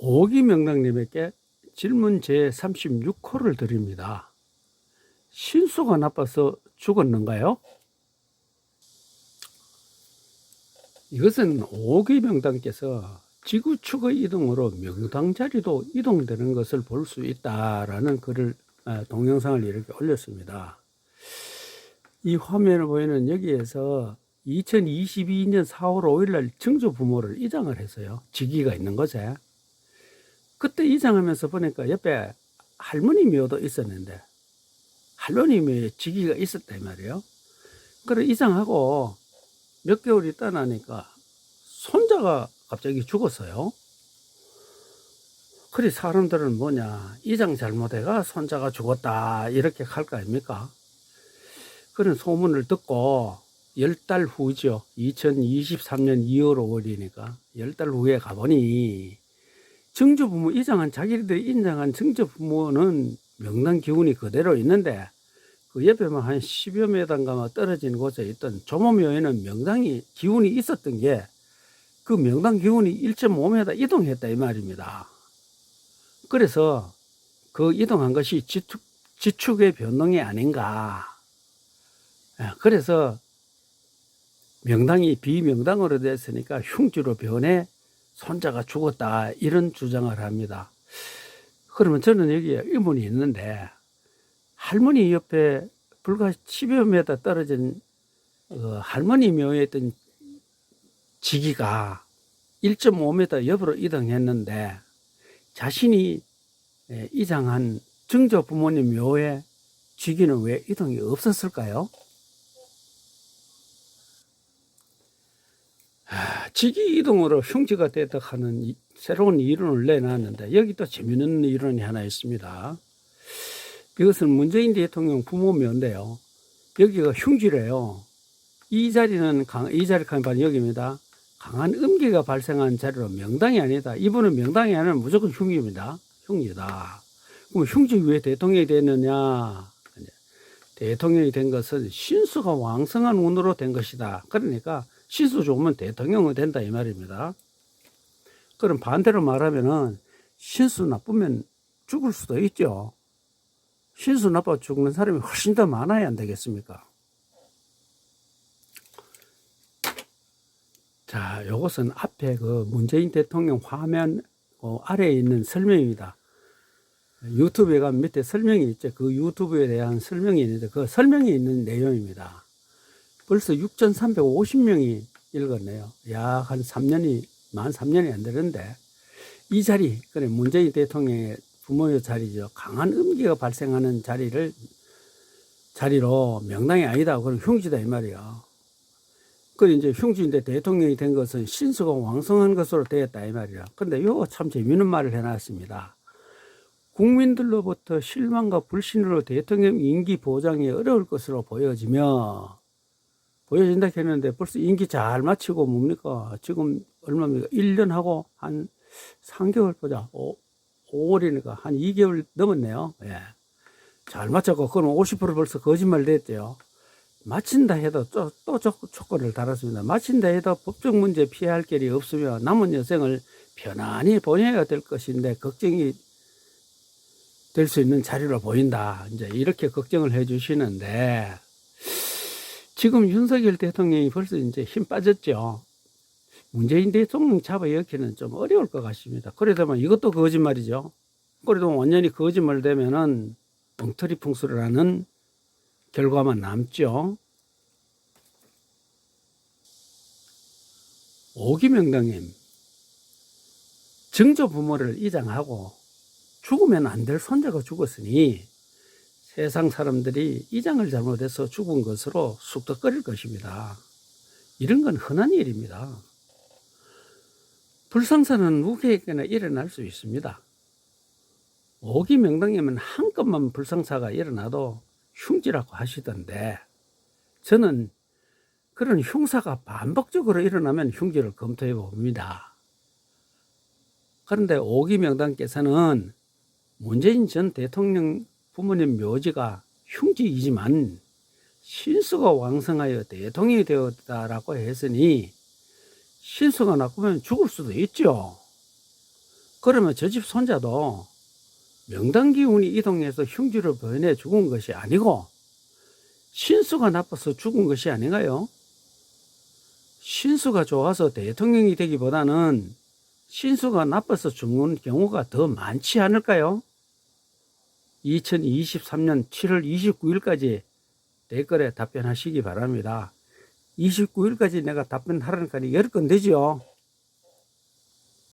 오기 명랑님에게 질문 제36호를 드립니다. 신수가 나빠서 죽었는가요? 이것은 오기 명당께서 지구 축의 이동으로 명당 자리도 이동되는 것을 볼 수 있다라는 글을 동영상을 이렇게 올렸습니다. 이 화면을 보이는 여기에서 2022년 4월 5일 날 증조 부모를 이장을 했어요. 직위가 있는 곳에. 그때 이장하면서 보니까 옆에 할머니 묘도 있었는데 할머니 묘에 직위가 있었단 말이에요. 그래 이장하고 몇 개월 있다 나니까 손자가 갑자기 죽었어요. 그래 사람들은 뭐냐, 이장 잘못해가 손자가 죽었다 이렇게 할 거 아닙니까? 그런 소문을 듣고 10달 후죠. 2023년 2월 5일이니까 10달 후에 가보니 증조부모 이장한 자기들이 인정한 증조부모는 명당 기운이 그대로 있는데 그 옆에만 한 10여 메다인가 떨어진 곳에 있던 조모묘에는 명당이 기운이 있었던 게 그 명당 기운이 1.5m 이동했다 이 말입니다. 그래서 그 이동한 것이 지축의 변동이 아닌가. 그래서 명당이 비명당으로 됐으니까 흉지로 변해 손자가 죽었다 이런 주장을 합니다. 그러면 저는 여기에 의문이 있는데 할머니 옆에 불과 10여 m 떨어진 할머니 묘에 있던 지기가 1.5m 옆으로 이동했는데 자신이 이장한 증조 부모님 묘에 지기는 왜 이동이 없었을까요? 지기 이동으로 흉지가 됐다 하는 새로운 이론을 내놨는데 여기 또 재미있는 이론이 하나 있습니다. 이것은 문재인 대통령 부모묘인데요. 여기가 흉지래요. 이 자리는 이 자리가 바로 여기입니다. 강한 음기가 발생한 자리로 명당이 아니다. 이분은 명당이 아니라 무조건 흉기입니다. 흉기다. 그럼 흉지 왜 대통령이 됐느냐? 대통령이 된 것은 신수가 왕성한 운으로 된 것이다. 그러니까 신수 좋으면 대통령이 된다 이 말입니다. 그럼 반대로 말하면은 신수 나쁘면 죽을 수도 있죠. 신수 나빠 죽는 사람이 훨씬 더 많아야 안 되겠습니까? 자, 요것은 앞에 그 문재인 대통령 화면 아래에 있는 설명입니다. 유튜브에 가면 밑에 설명이 있죠. 그 유튜브에 대한 설명이 있는데 그 설명이 있는 내용입니다. 벌써 6,350명이 읽었네요. 약 한 3년이, 만 3년이 안 되는데 이 자리, 그래 문재인 대통령의 부모의 자리죠. 강한 음기가 발생하는 자리로 명당이 아니다. 그럼 흉지다 이 말이야. 그 이제 흉지인데 대통령이 된 것은 신수가 왕성한 것으로 되었다 이 말이야. 근데 이거 참 재미있는 말을 해놨습니다. 국민들로부터 실망과 불신으로 대통령 임기 보장이 어려울 것으로 보여진다 했는데 벌써 임기 잘 마치고 뭡니까? 지금 얼마입니까? 1년하고 한 3개월 보자. 5월이니까 한 2개월 넘었네요. 예. 잘 마쳤고, 그럼 50% 벌써 거짓말 됐대요. 마친다 해도 또 조건을 달았습니다. 마친다 해도 법적 문제 피할 길이 없으며 남은 여생을 편안히 보내야 될 것인데 걱정이 될 수 있는 자리로 보인다. 이제 이렇게 걱정을 해 주시는데 지금 윤석열 대통령이 벌써 이제 힘 빠졌죠. 문재인 대통령 잡아넣기는 좀 어려울 것 같습니다. 그러다만 이것도 거짓말이죠. 그래도 완전히 거짓말 되면은 엉터리 풍수라는 결과만 남죠. 오기 명당님, 증조 부모를 이장하고 죽으면 안 될 손자가 죽었으니 세상 사람들이 이장을 잘못해서 죽은 것으로 쑥덕거릴 것입니다. 이런 건 흔한 일입니다. 불상사는 누구에게나 일어날 수 있습니다. 오기 명당이면 한 건만 불상사가 일어나도 흉지라고 하시던데 저는 그런 흉사가 반복적으로 일어나면 흉지를 검토해 봅니다. 그런데 오기 명당께서는 문재인 전 대통령 부모님 묘지가 흉지이지만 신수가 왕성하여 대통령이 되었다라고 했으니 신수가 나쁘면 죽을 수도 있죠. 그러면 저 집 손자도 명당 기운이 이동해서 흉지를 보내 죽은 것이 아니고 신수가 나빠서 죽은 것이 아닌가요? 신수가 좋아서 대통령이 되기보다는 신수가 나빠서 죽는 경우가 더 많지 않을까요? 2023년 7월 29일까지 댓글에 답변하시기 바랍니다. 29일까지 내가 답변하라니까 10건 되죠.